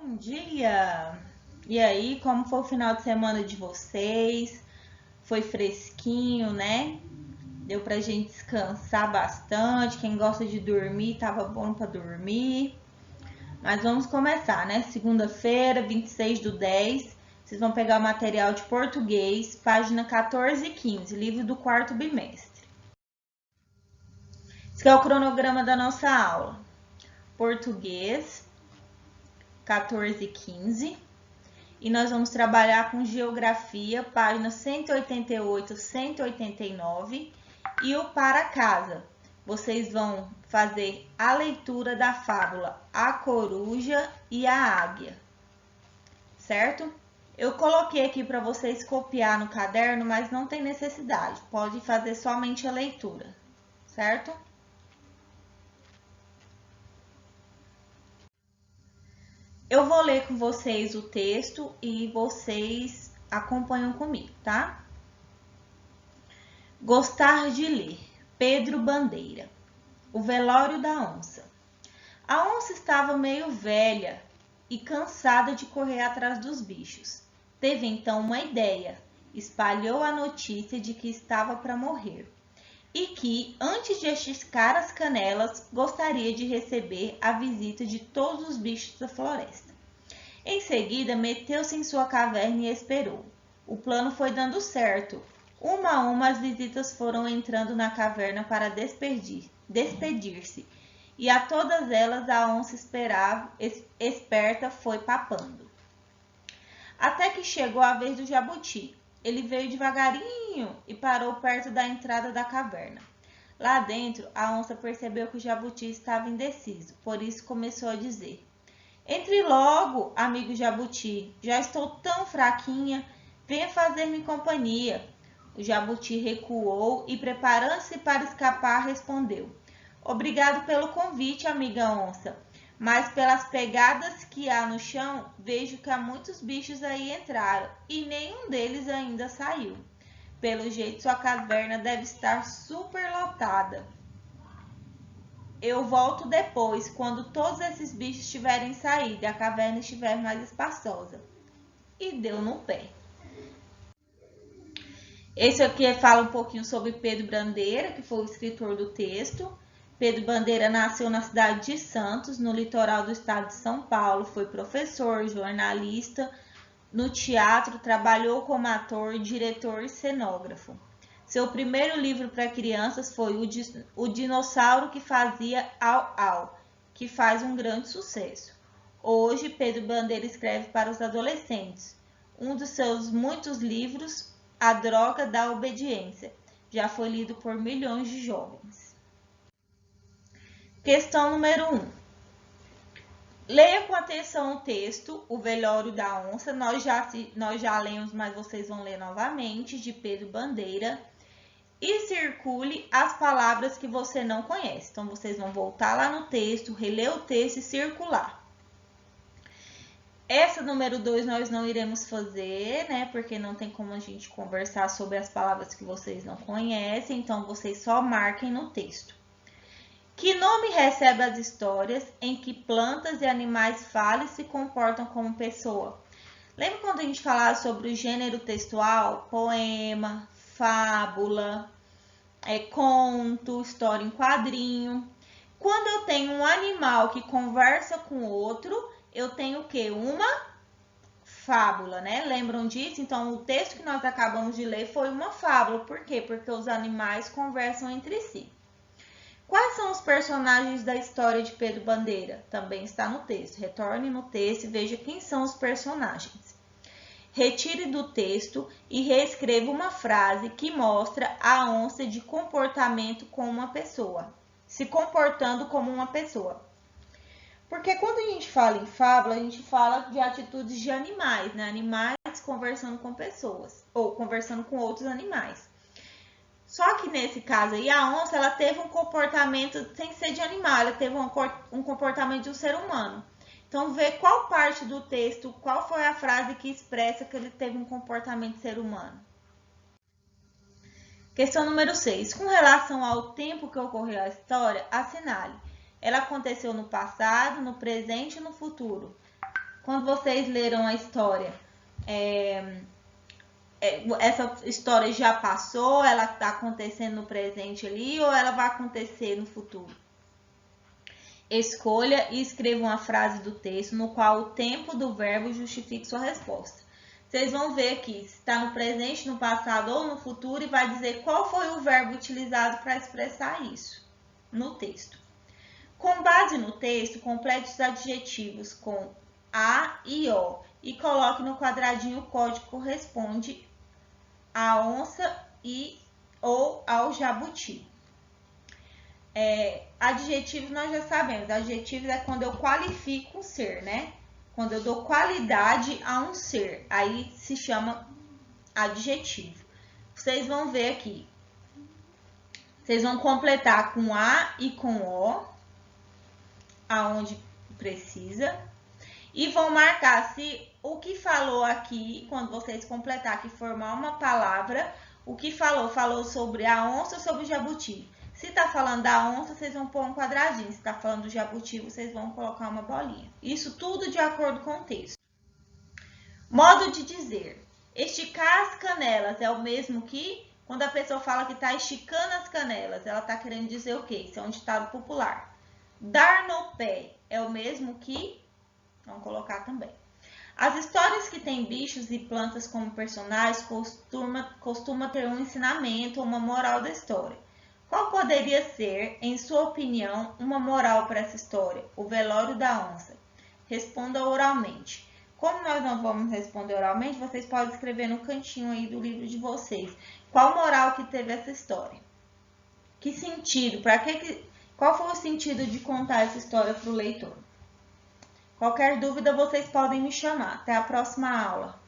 Bom dia! E aí, como foi o final de semana de vocês? Foi fresquinho, né? Deu pra gente descansar bastante. Quem gosta de dormir, tava bom pra dormir. Mas vamos começar, né? Segunda-feira, 26/10. Vocês vão pegar o material de português, página 14 e 15, livro do quarto bimestre. Esse é o cronograma da nossa aula. Português, 14 e 15. E nós vamos trabalhar com geografia, páginas 188, 189 e o para casa. Vocês vão fazer a leitura da fábula A Coruja e a Águia, certo? Eu coloquei aqui para vocês copiar no caderno, mas não tem necessidade. Pode fazer somente a leitura, certo? Eu vou ler com vocês o texto e vocês acompanham comigo, tá? Gostar de ler. Pedro Bandeira. O velório da onça. A onça estava meio velha e cansada de correr atrás dos bichos. Teve então uma ideia. Espalhou a notícia de que estava para morrer e que, antes de estiscar as canelas, gostaria de receber a visita de todos os bichos da floresta. Em seguida, meteu-se em sua caverna e esperou. O plano foi dando certo. Uma a uma as visitas foram entrando na caverna para despedir-se, e a todas elas a onça esperta foi papando. Até que chegou a vez do jabuti. Ele veio devagarinho e parou perto da entrada da caverna. Lá dentro, a onça percebeu que o jabuti estava indeciso, por isso começou a dizer: "Entre logo, amigo jabuti, já estou tão fraquinha, venha fazer-me companhia." O jabuti recuou e, preparando-se para escapar, respondeu: "Obrigado pelo convite, amiga onça, mas pelas pegadas que há no chão, vejo que há muitos bichos aí entraram e nenhum deles ainda saiu. Pelo jeito, sua caverna deve estar superlotada. Eu volto depois, quando todos esses bichos tiverem saído e a caverna estiver mais espaçosa." E deu no pé. Esse aqui fala um pouquinho sobre Pedro Bandeira, que foi o escritor do texto. Pedro Bandeira nasceu na cidade de Santos, no litoral do estado de São Paulo. Foi professor, jornalista, no teatro, trabalhou como ator, diretor e cenógrafo. Seu primeiro livro para crianças foi O Dinossauro que Fazia Au-Au, que faz um grande sucesso. Hoje, Pedro Bandeira escreve para os adolescentes. Um dos seus muitos livros, A Droga da Obediência, já foi lido por milhões de jovens. Questão número 1. Leia com atenção o texto, O Velório da Onça. Nós já lemos, mas vocês vão ler novamente, de Pedro Bandeira. E circule as palavras que você não conhece. Então, vocês vão voltar lá no texto, reler o texto e circular. Essa número 2 nós não iremos fazer, né? Porque não tem como a gente conversar sobre as palavras que vocês não conhecem. Então, vocês só marquem no texto. Que nome recebe as histórias em que plantas e animais falam e se comportam como pessoa? Lembra quando a gente falava sobre o gênero textual? Poema, fábula, conto, história em quadrinho. Quando eu tenho um animal que conversa com outro, eu tenho o quê? Uma fábula, né? Lembram disso? Então, o texto que nós acabamos de ler foi uma fábula. Por quê? Porque os animais conversam entre si. Quais são os personagens da história de Pedro Bandeira? Também está no texto. Retorne no texto e veja quem são os personagens. Retire do texto e reescreva uma frase que mostra a onça de comportamento como uma pessoa, se comportando como uma pessoa. Porque quando a gente fala em fábula, a gente fala de atitudes de animais, né? Animais conversando com pessoas ou conversando com outros animais. Só que nesse caso aí, a onça, ela teve um comportamento sem ser de animal, ela teve um comportamento de um ser humano. Então, vê qual parte do texto, qual foi a frase que expressa que ele teve um comportamento de ser humano. Questão número 6. Com relação ao tempo que ocorreu a história, assinale. Ela aconteceu no passado, no presente e no futuro. quando vocês leram a história, essa história já passou, ela está acontecendo no presente ali ou ela vai acontecer no futuro? Escolha e escreva uma frase do texto no qual o tempo do verbo justifique sua resposta. Vocês vão ver aqui se está no presente, no passado ou no futuro e vai dizer qual foi o verbo utilizado para expressar isso no texto. Com base no texto, complete os adjetivos com a e o e coloque no quadradinho o código que corresponde à onça ou ao jabuti. Adjetivos nós já sabemos. Adjetivos é quando eu qualifico um ser, né? Quando eu dou qualidade a um ser, aí se chama adjetivo. Vocês vão ver aqui. Vocês vão completar com a e com o, aonde precisa. E vão marcar se o que falou aqui, quando vocês completar que formar uma palavra, o que falou sobre a onça ou sobre o jabuti. Se está falando da onça, vocês vão pôr um quadradinho. Se está falando do jabuti, vocês vão colocar uma bolinha. Isso tudo de acordo com o texto. Modo de dizer. Esticar as canelas é o mesmo que, quando a pessoa fala que está esticando as canelas, ela está querendo dizer o quê? Isso é um ditado popular. Dar no pé é o mesmo que, vamos colocar também. As histórias que têm bichos e plantas como personagens costuma ter um ensinamento ou uma moral da história. Qual poderia ser, em sua opinião, uma moral para essa história? O velório da onça. Responda oralmente. Como nós não vamos responder oralmente, vocês podem escrever no cantinho aí do livro de vocês. Qual moral que teve essa história? Que sentido? Qual foi o sentido de contar essa história para o leitor? Qualquer dúvida, vocês podem me chamar. Até a próxima aula.